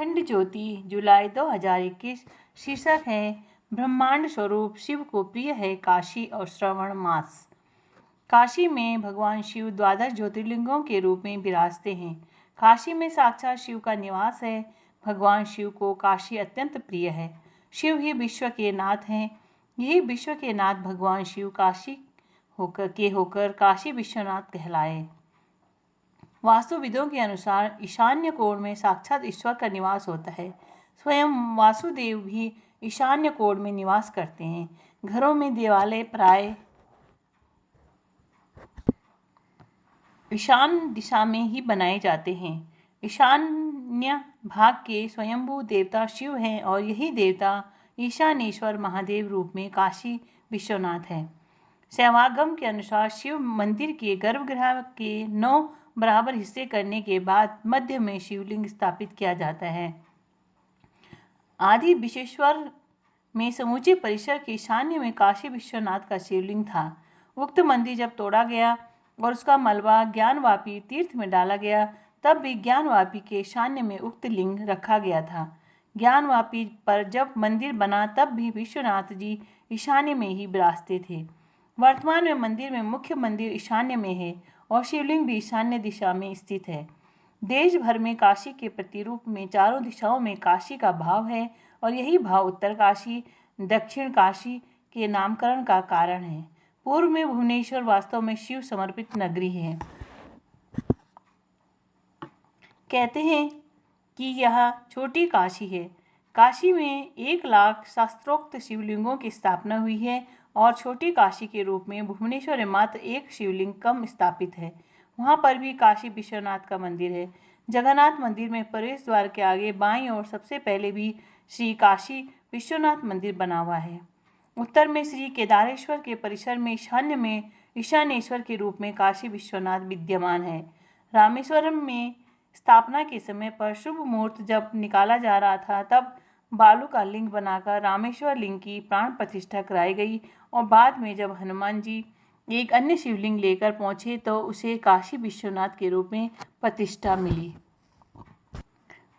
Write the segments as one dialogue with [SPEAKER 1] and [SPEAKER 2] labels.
[SPEAKER 1] अखंड ज्योति, जुलाई 2021। शीर्षक है ब्रह्मांड स्वरूप शिव को प्रिय है काशी और श्रावण मास। काशी में भगवान शिव द्वादश ज्योतिर्लिंगों के रूप में विराजते हैं। काशी में साक्षात शिव का निवास है। भगवान शिव को काशी अत्यंत प्रिय है। शिव ही विश्व के नाथ हैं। यही विश्व के नाथ भगवान शिव काशी होकर काशी विश्वनाथ कहलाए। वास्तुविदों के अनुसार ईशान्य कोण में साक्षात ईश्वर का निवास होता है। स्वयं वासुदेव भी ईशान्य कोण में निवास करते हैं। घरों में देवालय प्राय ईशान दिशा में ही बनाए जाते हैं। ईशान्य भाग के स्वयंभू देवता शिव हैं और यही देवता ईशानेश्वर महादेव रूप में काशी विश्वनाथ है। शैवागम के अनुसार शिव मंदिर के गर्भगृह के 9 बराबर हिस्से करने के बाद मध्य में शिवलिंग स्थापित किया जाता है। आदि विश्वेश्वर में समूचे परिसर के ईशान्य में काशी विश्वनाथ का शिवलिंग था। उक्त मंदिर जब तोड़ा गया और उसका मलबा ज्ञानवापी तीर्थ में डाला गया, तब भी ज्ञानवापी के ईशान्य में उक्त लिंग रखा गया था। ज्ञानवापी पर जब मंदिर बना तब भी विश्वनाथ जी ईशान्य में ही विराजते थे। वर्तमान में मंदिर में मुख्य मंदिर ईशान्य में है और शिवलिंग भी ईशान्य दिशा में स्थित है। देश भर में काशी के प्रतिरूप में चारों दिशाओं में काशी का भाव है और यही भाव उत्तर काशी, दक्षिण काशी के नामकरण का कारण है। पूर्व में भुवनेश्वर वास्तव में शिव समर्पित नगरी है। कहते हैं कि यह छोटी काशी है। काशी में 1 लाख शास्त्रोक्त शिवलिंगों की स्थापना हुई है और छोटी काशी के रूप में भुवनेश्वर में मात्र 1 शिवलिंग कम स्थापित है। वहां पर भी काशी विश्वनाथ का मंदिर है। जगन्नाथ मंदिर में प्रवेश द्वार के आगे बाईं ओर सबसे पहले भी श्री काशी विश्वनाथ मंदिर बना हुआ है। उत्तर में श्री केदारेश्वर के परिसर में ईशान्य में ईशानेश्वर के रूप में काशी विश्वनाथ विद्यमान है। रामेश्वरम में स्थापना के समय पर शुभ मुहूर्त जब निकाला जा रहा था, तब बालू का लिंग बनाकर रामेश्वर लिंग की प्राण प्रतिष्ठा कराई गई और बाद में जब हनुमान जी एक अन्य शिवलिंग लेकर पहुंचे तो उसे काशी विश्वनाथ के रूप में प्रतिष्ठा मिली।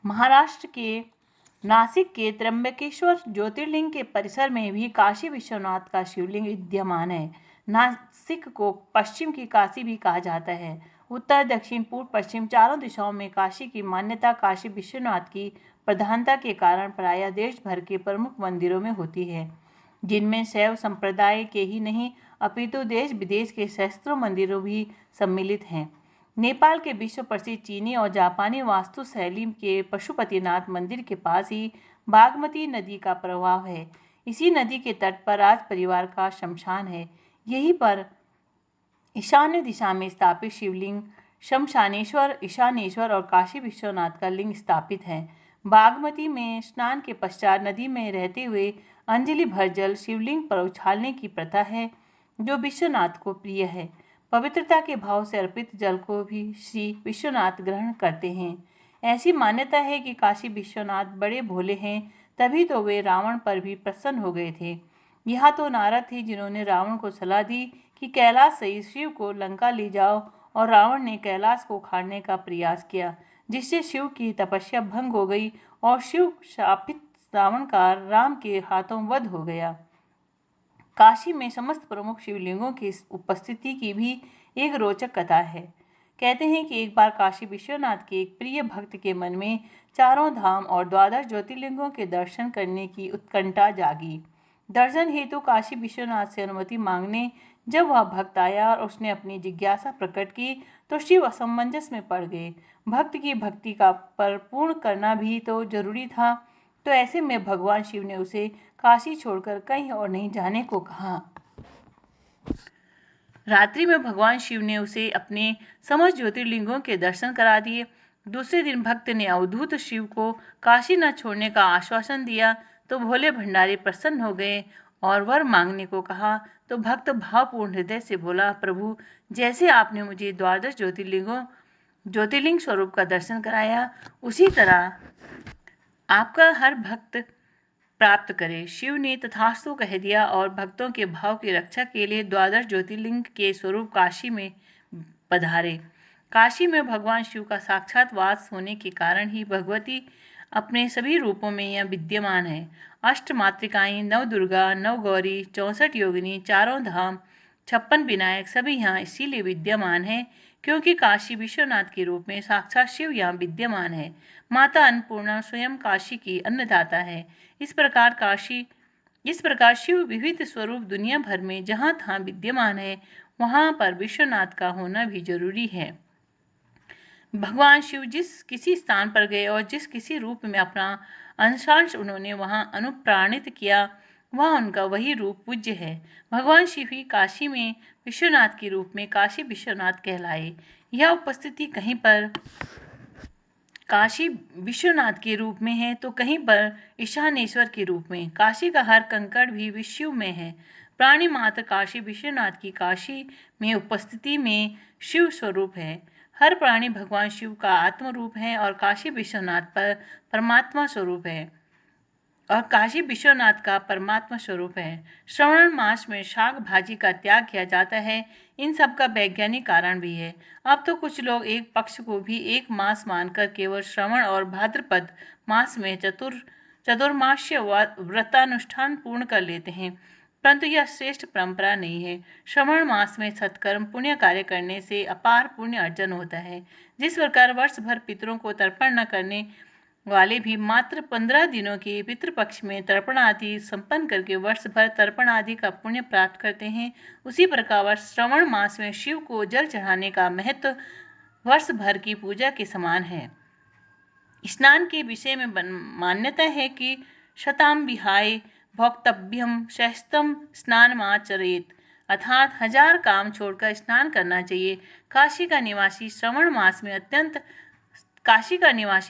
[SPEAKER 1] महाराष्ट्र के नासिक के त्र्यंबकेश्वर ज्योतिर्लिंग के परिसर में भी काशी विश्वनाथ का शिवलिंग विद्यमान है। नासिक को पश्चिम की काशी भी कहा जाता है। उत्तर, दक्षिण, पूर्व, पश्चिम चारों दिशाओं में काशी की मान्यता काशी विश्वनाथ की प्रधानता के कारण प्रायः देश भर के प्रमुख मंदिरों में होती है, जिनमें शैव संप्रदाय के ही नहीं अपितु देश विदेश के सहस्त्रों मंदिरों भी सम्मिलित हैं। नेपाल के विश्व प्रसिद्ध चीनी और जापानी वास्तुशैली के पशुपतिनाथ मंदिर के पास ही बागमती नदी का प्रवाह है। इसी नदी के तट पर राज परिवार का शमशान है। यहीं पर ईशान्य दिशा में स्थापित शिवलिंग शमशानेश्वर, ईशानेश्वर और काशी विश्वनाथ का लिंग स्थापित है। बागमती में स्नान के पश्चात नदी में रहते हुए अंजलि भर जल शिवलिंग पर उछालने की प्रथा है, जो विश्वनाथ को प्रिय है। पवित्रता के भाव से अर्पित जल को भी श्री विश्वनाथ ग्रहण करते हैं। ऐसी मान्यता है कि काशी विश्वनाथ बड़े भोले हैं, तभी तो वे रावण पर भी प्रसन्न हो गए थे। यह तो नारद थे जिन्होंने रावण को सलाह दी कि कैलाश सहित शिव को लंका ले जाओ, और रावण ने कैलाश को उखाड़ने का प्रयास किया, जिससे शिव की तपस्या भंग हो गई और शिव शापित रावण का राम के हाथों वध हो गया। काशी में समस्त प्रमुख शिवलिंगों की उपस्थिति की भी एक रोचक कथा है। कहते हैं कि एक बार काशी विश्वनाथ के एक प्रिय भक्त के मन में चारों धाम और द्वादश ज्योतिर्लिंगों के दर्शन करने की उत्कंठा जागी। दर्शन हेतु काशी विश्वनाथ से अनुमति मांगने जब वह भक्त आया और उसने अपनी जिज्ञासा प्रकट की, तो शिव असमंजस में पड़ गए। भक्त की भक्ति का पर पूर्ण करना भी तो जरूरी था, तो ऐसे में भगवान शिव ने उसे काशी छोड़कर कहीं और नहीं जाने को कहा। रात्रि में भगवान शिव ने उसे अपने समस्त ज्योतिर्लिंगों के दर्शन करा दिए। दूसरे दिन भक्त ने अवधूत शिव को काशी न छोड़ने का आश्वासन दिया, तो भोले भंडारी प्रसन्न हो गए और वर मांगने को कहा। तो भक्त भावपूर्ण हृदय से बोला, प्रभु, जैसे आपने मुझे द्वादश ज्योतिर्लिंग स्वरूप का दर्शन कराया, उसी तरह आपका हर भक्त प्राप्त करे। शिव ने तथास्तु कह दिया और भक्तों के भाव की रक्षा के लिए द्वादश ज्योतिर्लिंग के स्वरूप काशी में पधारे। काशी में भगवान शिव का साक्षात वास होने के कारण ही भगवती अपने सभी रूपों में यह विद्यमान है। अष्ट मातृकाएं, नव दुर्गा, नव गौरी, 64 योगिनी, चारों धाम, 56 विनायक सभी यहाँ इसीलिए विद्यमान है क्योंकि काशी विश्वनाथ के रूप में साक्षात शिव यहाँ विद्यमान है। माता अन्नपूर्णा स्वयं काशी की अन्नदाता है। इस प्रकार शिव विविध स्वरूप दुनिया भर में जहाँ तहाँ विद्यमान है, वहाँ पर विश्वनाथ का होना भी जरूरी है। भगवान शिव जिस किसी स्थान पर गए और जिस किसी रूप में अपना अंशांश उन्होंने वहां अनुप्राणित किया, वह उनका वही रूप पूज्य है। भगवान शिव ही काशी में विश्वनाथ के रूप में काशी विश्वनाथ कहलाए। यह उपस्थिति कहीं पर काशी विश्वनाथ के रूप में है तो कहीं पर ईशानेश्वर के रूप में। काशी का हर कंकड़ भी विश्व में है। प्राणी मात्र काशी विश्वनाथ की काशी में उपस्थिति में शिव स्वरूप है। हर प्राणी भगवान शिव का आत्म रूप है और काशी विश्वनाथ पर परमात्मा स्वरूप है और काशी विश्वनाथ का परमात्मा स्वरूप है। श्रवण मास में शाक भाजी का त्याग किया जाता है। इन सब का वैज्ञानिक कारण भी है। अब तो कुछ लोग एक पक्ष को भी एक मास मानकर केवल श्रवण और भाद्रपद मास में चतुर्मास्य व्रतानुष्ठान पूर्ण कर लेते हैं, परंतु यह श्रेष्ठ परंपरा नहीं है। श्रवण मास में सत्कर्म पुण्य कार्य करने से अपार पुण्य अर्जन होता है। जिस प्रकार वर्ष भर पितरों को तर्पण न करने वाले भी मात्र 15 दिनों के पितृपक्ष में तर्पण आदि संपन्न करके वर्ष भर तर्पण आदि का पुण्य प्राप्त करते हैं, उसी प्रकार श्रवण मास में शिव को जल चढ़ाने का महत्व वर्ष भर की पूजा के समान है। स्नान के विषय में मान्यता है कि शताम विहाय भोक्तव्यम सहस्त्रम स्नानमाचरेत, अर्थात 1000 काम छोड़कर स्नान करना चाहिए। काशी का निवासी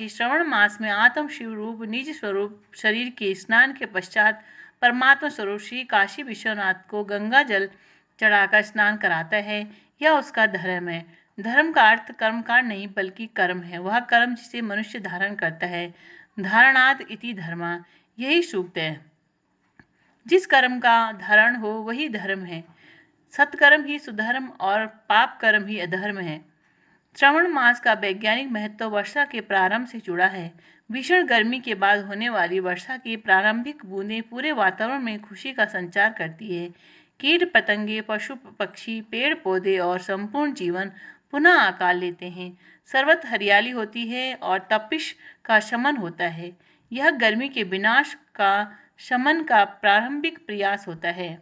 [SPEAKER 1] श्रवण मास में आत्म शिव रूप निज स्वरूप शरीर के स्नान के पश्चात परमात्मा स्वरूप श्री काशी विश्वनाथ को गंगा जल चढ़ाकर स्नान कराता है। यह उसका धर्म है। धर्म का अर्थ कर्मकांड नहीं बल्कि कर्म है। वह कर्म जिसे मनुष्य धारण करता है। धारणात् इति धर्मा, यही सूक्त है। जिस कर्म का धारण हो वही धर्म है। सत्कर्म ही सुधर्म और पाप कर्म ही अधर्म है। श्रावण मास का वैज्ञानिक महत्व वर्षा के प्रारंभ से जुड़ा है। भीषण गर्मी के बाद होने वाली वर्षा की प्रारंभिक बूंदें पूरे वातावरण में खुशी का संचार करती है। कीट पतंगे, पशु पक्षी, पेड़ पौधे और संपूर्ण जीवन पुनः आकार लेते हैं। सर्वत्र हरियाली होती है और तपिश का शमन होता है। यह गर्मी के विनाश का शमन का प्रारंभिक प्रयास होता है,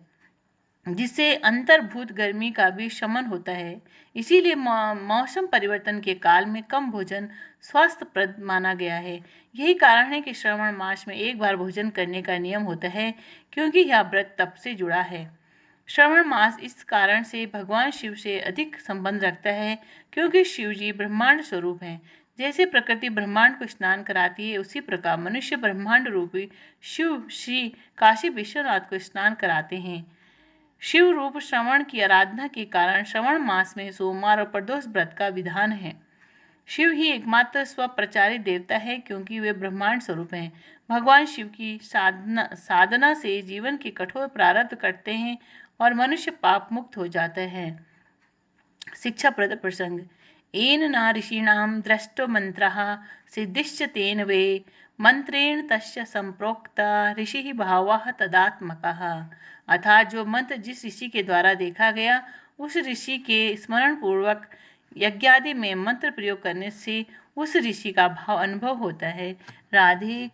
[SPEAKER 1] जिससे अंतर्भूत गर्मी का भी शमन होता है। इसीलिए मौसम परिवर्तन के काल में कम भोजन स्वास्थ्यप्रद माना गया है। यही कारण है कि श्रावण मास में एक बार भोजन करने का नियम होता है, क्योंकि यह व्रत तप से जुड़ा है। श्रावण मास इस कारण से भगवान शिव से अधिक संबंध रखता है, क्योंकि शिव जी ब्रह्मांड स्वरूप हैं। जैसे प्रकृति ब्रह्मांड को स्नान कराती है, उसी प्रकार मनुष्य ब्रह्मांड रूपी शिव श्री काशी विश्वनाथ को स्नान कराते हैं। शिव रूप श्रवण की आराधना के कारण श्रवण मास में सोमवार और प्रदोष व्रत का विधान है। शिव ही एकमात्र स्वप्रचारित देवता है, क्योंकि वे ब्रह्मांड स्वरूप हैं। भगवान शिव की साधना से जीवन के कठोर प्रारब्ध कटते हैं और मनुष्य पाप मुक्त हो जाता है। शिक्षाप्रद प्रसंग। येन न ऋषीणां दृष्टो मंत्रः सिद्धिश्च तेन वे मंत्रेण तस्य संप्रोक्ता ऋषि भावः तदात्मकः। अर्थात जो मंत्र जिस ऋषि के द्वारा देखा गया, उस ऋषि के स्मरण पूर्वक यज्ञादि में मंत्र प्रयोग करने से उस ऋषि का भाव अनुभव होता है। राधे